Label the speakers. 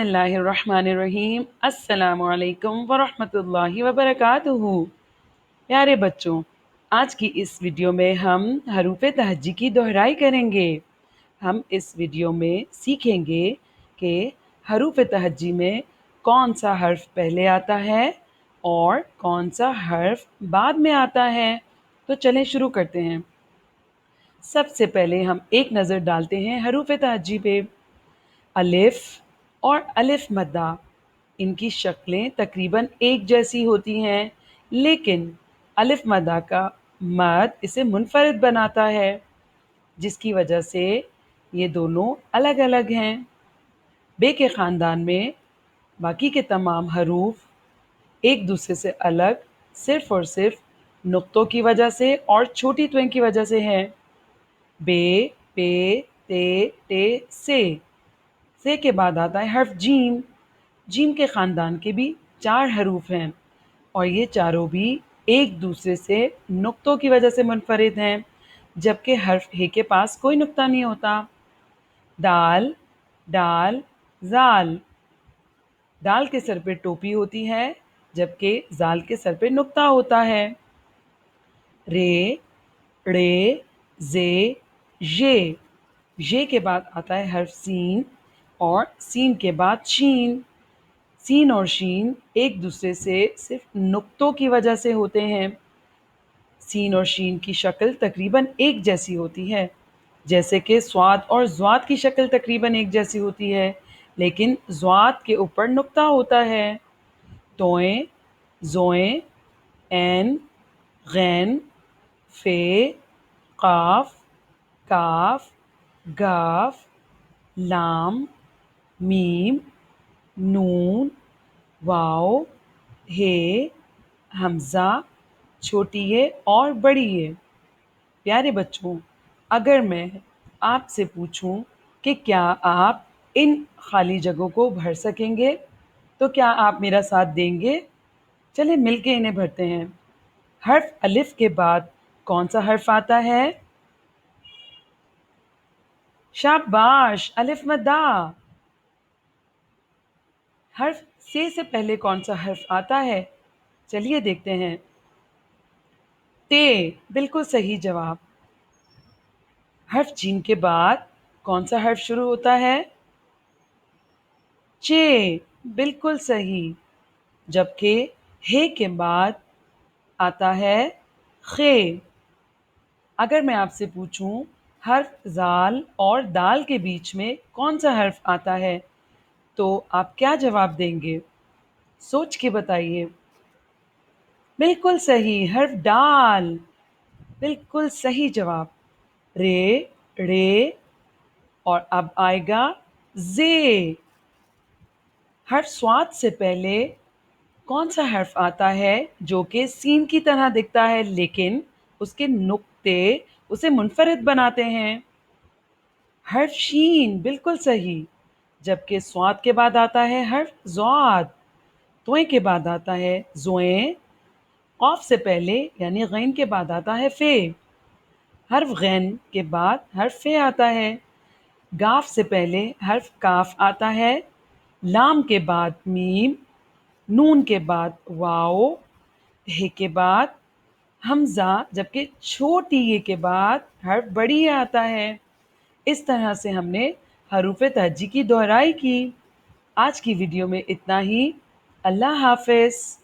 Speaker 1: اللہ الرحمن الرحیم السلام علیکم ورحمۃ اللہ وبرکاتہ۔ پیارے بچوں، آج کی اس ویڈیو میں ہم حروف تہجی کی دہرائی کریں گے۔ ہم اس ویڈیو میں سیکھیں گے کہ حروف تہجی میں کون سا حرف پہلے آتا ہے اور کون سا حرف بعد میں آتا ہے۔ تو چلیں شروع کرتے ہیں۔ سب سے پہلے ہم ایک نظر ڈالتے ہیں حروف تہجی پہ۔ الف اور الف مدہ، ان کی شکلیں تقریباً ایک جیسی ہوتی ہیں، لیکن الف مدہ کا مد اسے منفرد بناتا ہے، جس کی وجہ سے یہ دونوں الگ الگ ہیں۔ بے کے خاندان میں باقی کے تمام حروف ایک دوسرے سے الگ صرف اور صرف نقطوں کی وجہ سے اور چھوٹی تویں کی وجہ سے ہیں۔ بے، پے، تے، ٹے، سے کے بعد آتا ہے حرف جیم۔ جیم کے خاندان کے بھی 4 حروف ہیں اور یہ چاروں بھی ایک دوسرے سے نقطوں کی وجہ سے منفرد ہیں، جبکہ حرف ہے کے پاس کوئی نقطہ نہیں ہوتا۔ دال، ڈال، زال۔ دال کے سر پہ ٹوپی ہوتی ہے، جبکہ زال کے سر پہ نقطہ ہوتا ہے۔ رے، ڑے، زے، ژے کے بعد آتا ہے حرف سین اور سین کے بعد شین۔ سین اور شین ایک دوسرے سے صرف نقطوں کی وجہ سے ہوتے ہیں۔ سین اور شین کی شکل تقریباً ایک جیسی ہوتی ہے، جیسے کہ صاد اور ضاد کی شکل تقریباً ایک جیسی ہوتی ہے، لیکن ضاد کے اوپر نقطہ ہوتا ہے۔ توئیں، زوئیں، عین، غین، فے، قاف، کاف، گاف، لام، میم، نون، واو، ہے، حمزہ، چھوٹی ہے اور بڑی ہے۔ پیارے بچوں، اگر میں آپ سے پوچھوں کہ کیا آپ ان خالی جگہوں کو بھر سکیں گے تو کیا آپ میرا ساتھ دیں گے؟ چلیں مل کے انہیں بھرتے ہیں۔ حرف الف کے بعد کون سا حرف آتا ہے؟ شاباش، الف مدہ۔ حرف سے پہلے کون سا حرف آتا ہے؟ چلیے دیکھتے ہیں۔ تے، بالکل صحیح جواب۔ حرف جیم کے بعد کون سا حرف شروع ہوتا ہے؟ چے، بالکل صحیح۔ جبکہ ہے کے بعد آتا ہے خے۔ اگر میں آپ سے پوچھوں حرف زال اور دال کے بیچ میں کون سا حرف آتا ہے تو آپ کیا جواب دیں گے؟ سوچ کے بتائیے۔ بالکل صحیح، حرف ڈال، بالکل صحیح جواب۔ رے، ڑے اور اب آئے گا زے۔ حرف صاد سے پہلے کون سا حرف آتا ہے جو کہ سین کی طرح دکھتا ہے لیکن اس کے نقطے اسے منفرد بناتے ہیں؟ حرف شین، بالکل صحیح۔ جبکہ صاد کے بعد آتا ہے حرف ضاد۔ توئیں کے بعد آتا ہے زوئیں۔ قاف سے پہلے یعنی غین کے بعد آتا ہے فے۔ حرف غین کے بعد حرف فے آتا ہے۔ گاف سے پہلے حرف کاف آتا ہے۔ لام کے بعد میم، نون کے بعد واو، ہے کے بعد حمزہ، جبکہ چھوٹی یہ کے بعد حرف بڑی آتا ہے۔ اس طرح سے ہم نے حروف تہجی کی دہرائی کی۔ آج کی ویڈیو میں اتنا ہی۔ اللہ حافظ۔